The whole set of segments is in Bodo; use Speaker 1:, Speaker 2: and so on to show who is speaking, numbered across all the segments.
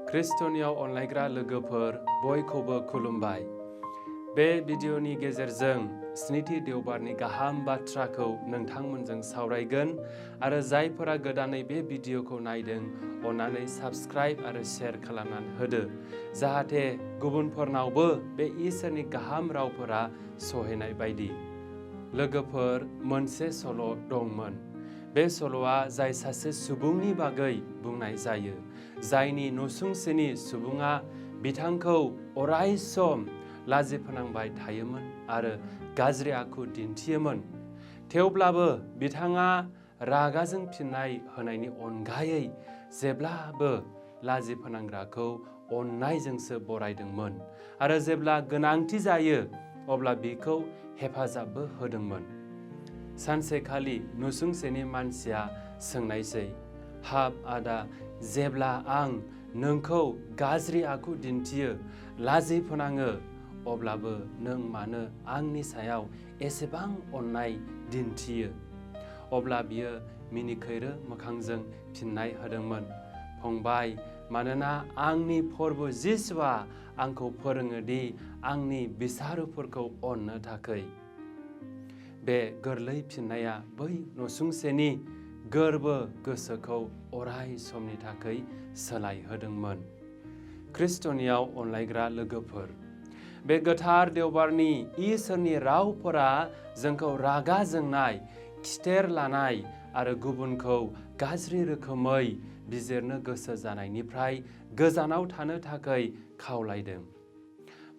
Speaker 1: ख्रिस्ट'नियाव अनलायग्रा लोगोफोर बयखौबो खुलुमबाय। बे भिडिअनि गेजेरजों स्निथि देवबारनि गाहाम बाथ्राखौ नोंथांमोनजों सावरायगोन आरो जायफोरा गोदानै बे भिडिअखौ नायदों अन्नानै साबस्क्राइब आरो शेयार खालामनानै होदो जाहाथे गुबुनफोरनावबो बे इसोरनि गाहाम रावफोरा सहैनाय बायदि। लोगोफोर, मोनसे सल' दंमोन। बे सल'आ जाय सासे सुबुंनि बागै बुंनाय जायो, जायनि नसुंसेनि सुबुङा बिथांखौ अराय सम लाजि फोनांबाय थायोमोन आरो गाज्रि आखु दिन्थियोमोन। थेवब्लाबो बिथाङा रागाजों फिननाय होनायनि अनगायै जेब्लाबो लाजि फोनांग्राखौ अननायजोंसो बरायदोंमोन आरो जेब्ला गोनांथि जायो अब्ला बिखौ हेफाजाबबो होदोंमोन। सानसेखालि नसुंसेनि मानसिया सोंनायसै, हाब आदा, जेब्ला आं नोंखौ गाज्रि आखु दिन्थियो, लाजि फोनाङो, अब्लाबो नों मानो आंनि सायाव एसेबां अननाय दिन्थियो? अब्ला बियो मिनिखैरो मोखांजों फिननाय होदोंमोन, फंबाय, मानोना आंनि प्रभु जिसुआ आंखौ फोरोङोदि आंनि बिसारुफोरखौ अननो थाखै। बे गोरलै फिननाया बै नसुंसेनि गोरबो गोसोखौ अराय समनि थाखाय सोलायहोदोंमोन। ख्रिस्ट'नियाव अनलायग्रा लोगोफोर, बे गोथार देवबारनि इसोरनि रावफोरा जोंखौ रागा जोंनाय, खिथेर लानाय आरो गुबुनखौ गाज्रि रोखोमै बिजिरनो गोसो जानायनिफ्राय गोजानाव थानो थाखाय खावलायदों।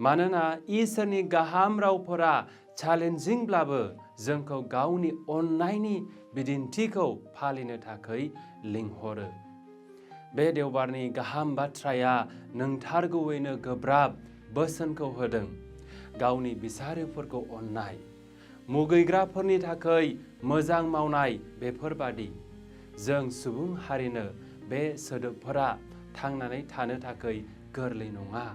Speaker 1: मानोना इसोरनि गाहाम रावफोरा चेलेन्जिंब्लाबो जोंखौ गावनि अननायनि बिदिन्थिखौ फालिनो थाखाय लिंहरो। बे देवबारनि गाहाम बाथ्राया नंथारगौयैनो गोब्राब बोसोनखौ होदों। गावनि बिसारिफोरखौ अननाय, मुगैग्राफोरनि थाखाय मोजां मावनाय बेफोरबादि। जों सुबुं हारिनो बे सोदोबफोरा थांनानै थानो थाखाय गोरलै नङा,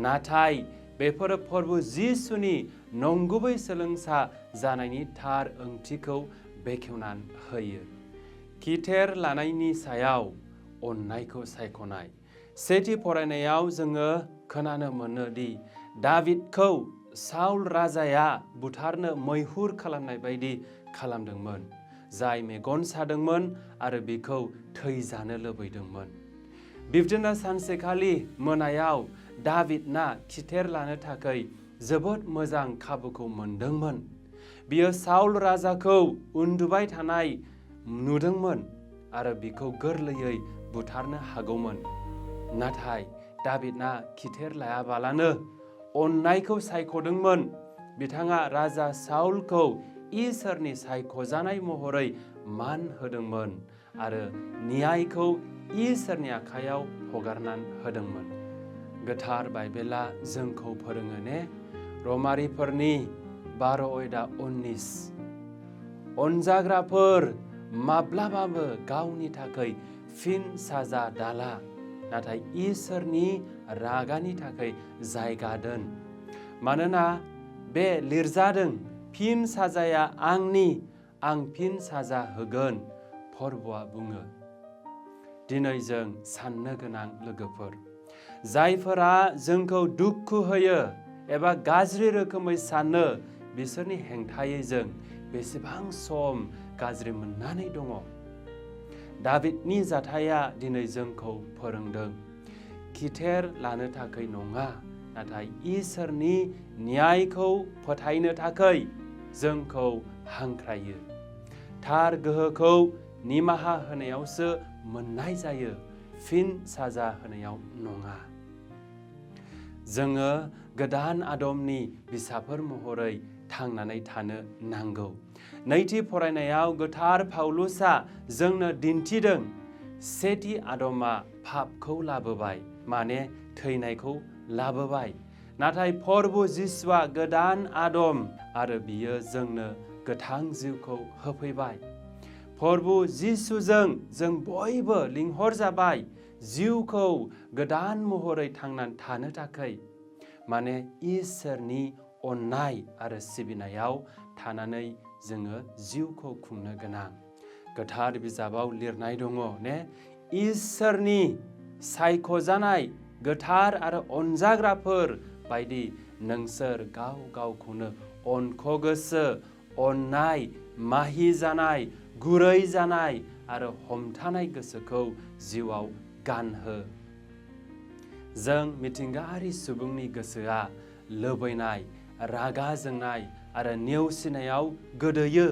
Speaker 1: नाथाय बेफोरो प्रभु जिसुनि नंगुबै सोलोंसा जानायनि थार ओंथिखौ बेखेवनानै होयो। खिथेर लानायनि सायाव अननायखौ सायख'नाय। सेथि फरायनायाव जोङो खोनानो मोनो दि दाभिदखौ साउल राजाया बुथारनो मैहुर खालामनाय बायदि खालामदोंमोन, जाय मेगन सादोंमोन आरो बिखौ थैजानो लुबैदोंमोन। बिब्दिनो सानसेखालि मोनायाव दाभिदना खिथेर लानो थाखाय जोबोद मोजां खाबुखौ मोनदोंमोन। बियो साउल राजाखौ उन्दुबाय थानाय नुदोंमोन आरो बिखौ गोरलैयै बुथारनो हागौमोन। नाथाय दाभिदना खिथेर लायाबालानो अननायखौ सायख'दोंमोन। बिथाङा राजा साउलखौ इसोरनि सायख'जानाय महरै मान होदोंमोन आरो न्यायखौ इसोरनि आखायाव हगारनानै होदोंमोन। गोथार बाइबेला जोंखौ फोरोङो ने, रमारिफोरनि 12:19, अनजाग्राफोर माब्लाबाबो गावनि थाखाय फिन साजा दाला, नाथाय इसोरनि रागानि थाखाय जायगा दोन। मानोना बे लिरजादों, फिन साजाया आंनि, आं फिन साजा होगोन, प्रभुआ बुङो। दिनै जों साननो गोनां लोगोफोर, जायफोरा जोंखौ दुखु होयो एबा गाज्रि रोखोमै सानो, बिसोरनि हेंथायै जों बेसेबां सम गाज्रि मोननानै दङ। दाभिदनि जाथाया दिनै जोंखौ फोरोंदों, खिथेर लानो थाखाय नङा, नाथाय इसोरनि न्यायखौ फोथायनो थाखाय जोंखौ हांख्रायो। थार गोहोखौ निमाहा होनायावसो मोननाय जायो, फिन साजा होनायाव नङा। जोङो गोदान आदमनि फिसाफोर महरै थांनानै थानो नांगौ। नैथि फरायनायाव गोथार पाउलुसआ जोंनो दिन्थिदों, सेथि आदमा पापखौ लाबोबाय, माने थैनायखौ लाबोबाय, नाथाय प्रभु जिसुआ गोदान आदम आरो बियो जोंनो गोथां जिउखौ होफैबाय। प्रभु जिसुजों जों बयबो लिंहरजाबाय जिउखौ गोदान महरै थांनानै थानो थाखाय, माने इसोरनि अननाय आरो सिबिनायाव थानानै जोङो जिउखौ खुंनो गोनां। गोथार बिजाबाव लिरनाय दङ ने, इसोरनि सायख'जानाय गोथार आरो अनजाग्राफोर बायदि नोंसोर गाव गावखौनो अनख' गोसो, अननाय, माहि जानाय, गुरै जानाय आरो हमथानाय गोसोखौ जिउआव गानहो। जों मिथिंगायारि सुबुंनि गोसोआ लुबैनाय, रागा जोंनाय आरो नेवसिनायाव गोदोयो।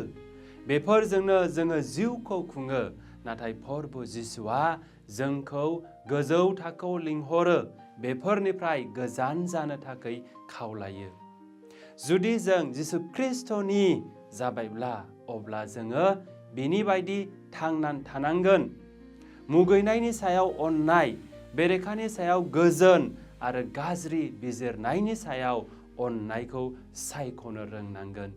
Speaker 1: बेफोरजोंनो जोङो जिउखौ खुङो। नाथाय प्रभु जिसुआ जोंखौ गोजौ थाखोआव लिंहरो, बेफोरनिफ्राय गोजान जानो थाखाय खावलायो। जुदि जों जिसु ख्रिस्ट'नि जाबायब्ला अब्ला जोङो बिनि बायदि थांनानै थानांगोन। मुगैनायनि सायाव अननाय, बेरेखानि सायाव गोजोन आरो गाज्रि बिजिरनायनि सायाव अननायखौ सायख'नो रोंनांगोन।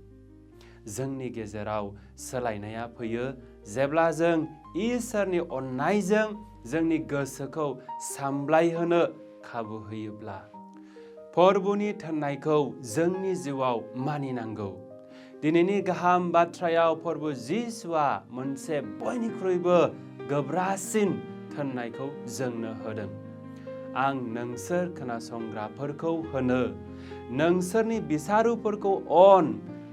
Speaker 1: जोंनि गेजेराव सोलायनाया फैयो जेब्ला जों इसोरनि अननायजों जोंनि गोसोखौ सामलायहोनो खाबु होयोब्ला। प्रभुनि थिननायखौ जोंनि जिउआव मानिनांगौ। दिनैनि गाहाम बाथ्रायाव प्रभु जिसुआ मोनसे बयनिख्रुइबो गोब्रासिन थिननायखौ जोंनो होदों। आं नोंसोर खोनासंग्राफोरखौ होनो, नोंसोरनि बिसारुफोरखौ अन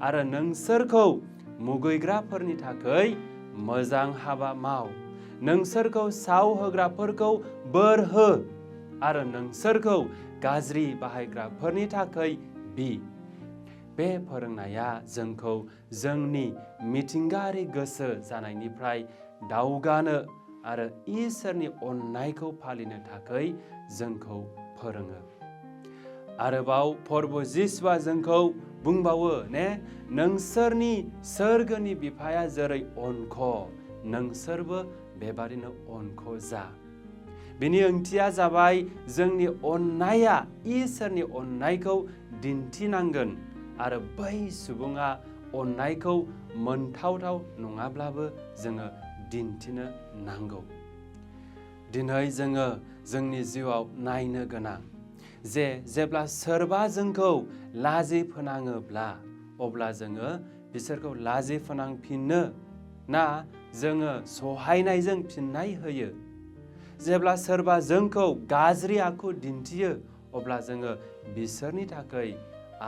Speaker 1: आरो नोंसोरखौ मुगैग्राफोरनि थाखाय मोजां हाबा माव। नोंसोरखौ साव होग्राफोरखौ बोर हो आरो नोंसोरखौ गाज्रि बाहायग्राफोरनि थाखाय बि। बे फोरोंनाया जोंखौ जोंनि मिथिंगायारि गोसो जानायनिफ्राय दावगानो आरो इसोरनि अननायखौ फालिनो थाखाय जोंखौ फोरोङो। आरोबाव प्रभु जिसुआ जोंखौ बुंबावो नोंसोरनि सोरगोनि बिफाया जेरै अनख', नोंसोरबो बेबादिनो अनख' जा। बेनि ओंथिया जाबाय जोंनि अननाया इसोरनि अननायखौ दिन्थिनांगोन आरो बै सुबुङा अननायखौ मोनथावथाव नङाब्लाबो जोङो दिन्थिनो नांगौ। दिनै जोङो जोंनि जिउआव नायनो गोनां जे जेब्ला सोरबा जोंखौ लाजि फोनाङोब्ला अब्ला जोङो बिसोरखौ लाजि फोनांफिननो ना जोङो सहायनायजों फिननाय होयो। जेब्ला सोरबा जोंखौ गाज्रि आखु दिन्थियो अब्ला जोङो बिसोरनि थाखाय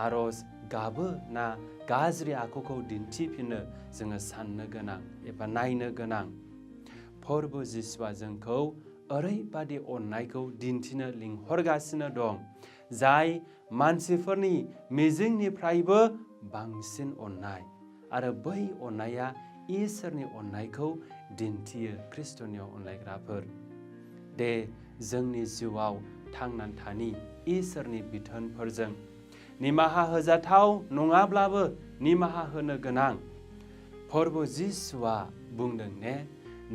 Speaker 1: आरज गाबो ना गाज्रि आखुखौ दिन्थिफिनो जोङो साननो गोनां एबा नायनो गोनां। प्रभु जिसुआ जोंखौ ओरैबादि अननायखौ दिन्थिनो लिंहरगासिनो दं जाय मानसिफोरनि मिजिंनिफ्रायबो बांसिन अननाय आरो बै अननाया इसोरनि अननायखौ दिन्थियो। ख्रिस्ट'नियाव अनलायग्राफोर, दे जोंनि जिउआव थांनानै थानि इसोरनि बिथोनफोरजों। निमाहा होजाथाव नङाब्लाबो निमाहा होनो गोनां। प्रभु जिसुआ बुंदों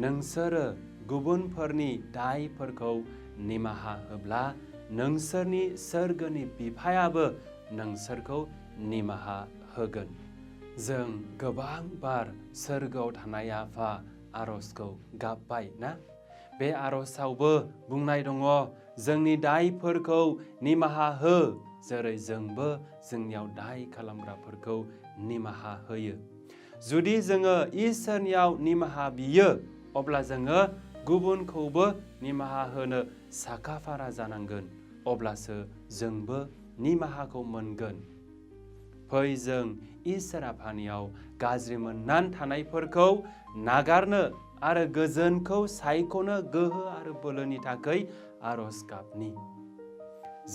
Speaker 1: नोंसोरो गुबुनफोरनि दायफोरखौ निमाहा होब्ला नोंसोरनि सोरगोनि बिफायाबो नोंसोरखौ निमाहा होगोन। जों गोबां बार सोरगोआव थानाय आफा आरजखौ गाबबाय ना? बे आरजआवबो बुंनाय दङ जोंनि दायफोरखौ निमाहा हो जेरै जोंबो जोंनियाव दाय खालामग्राफोरखौ निमाहा होयो। जुदि जोङो इसोरनियाव निमाहा बियो अब्ला जोङो गुबुनखौबो निमाहा होनो साखाफारा जानांगोन। अब्लासो जोंबो निमाहाखौ मोनगोन। फै जों इसोर आफानियाव गाज्रि मोननानै थानायफोरखौ नागारनो आरो गोजोनखौ सायख'नो गोहो आरो बोलोनि थाखाय आरज गाबनि।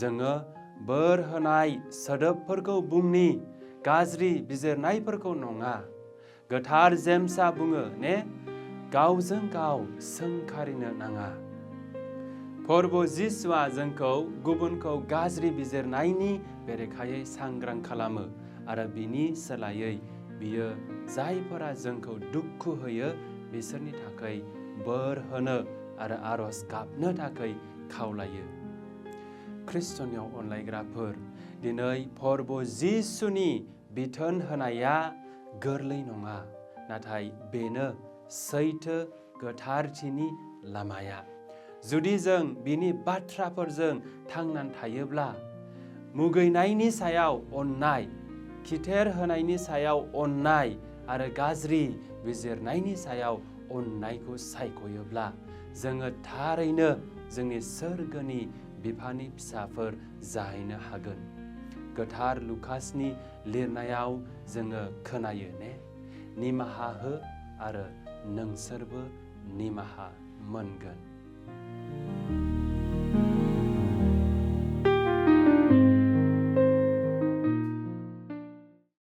Speaker 1: जोङो बोर होनाय सोदोबफोरखौ बुंनि, गाज्रि बिजिरनायफोरखौ नङा। गोथार जेम्सआ बुङो गावजों गाव सोंखारिनो नाङा। प्रभु जिसुआ जोंखौ गुबुनखौ गाज्रि बिजिरनायनि बेरेखायै सांग्रां खालामो आरो बिनि सोलायै बियो जायफोरा जोंखौ दुखु होयो बिसोरनि थाखाय बोर होनो आरो आरज गाबनो थाखाय खावलायो। ख्रिस्ट'नियाव अनलायग्राफोर, दिनै प्रभु जिसुनि बिथोन होनाया गोरलै नङा, नाथाय बेनो सैथो गोथारथिनि लामाया। जुदि जों बिनि बाथ्राफोरजों थांनानै थायोब्ला मुगैनायनि सायाव अननाय, खिथेर होनायनि सायाव अननाय आरो गाज्रि बिजिरनायनि सायाव अननायखौ सायख'योब्ला जोङो थारैनो जोंनि सोरगोनि बिफानि फिसाफोर जाहैनो हागोन। गोथार लुकासनि लिरनायाव जोङो खोनायो ने, निमाहा हो आरो नोंसोरबो निमाहा मोनगोन।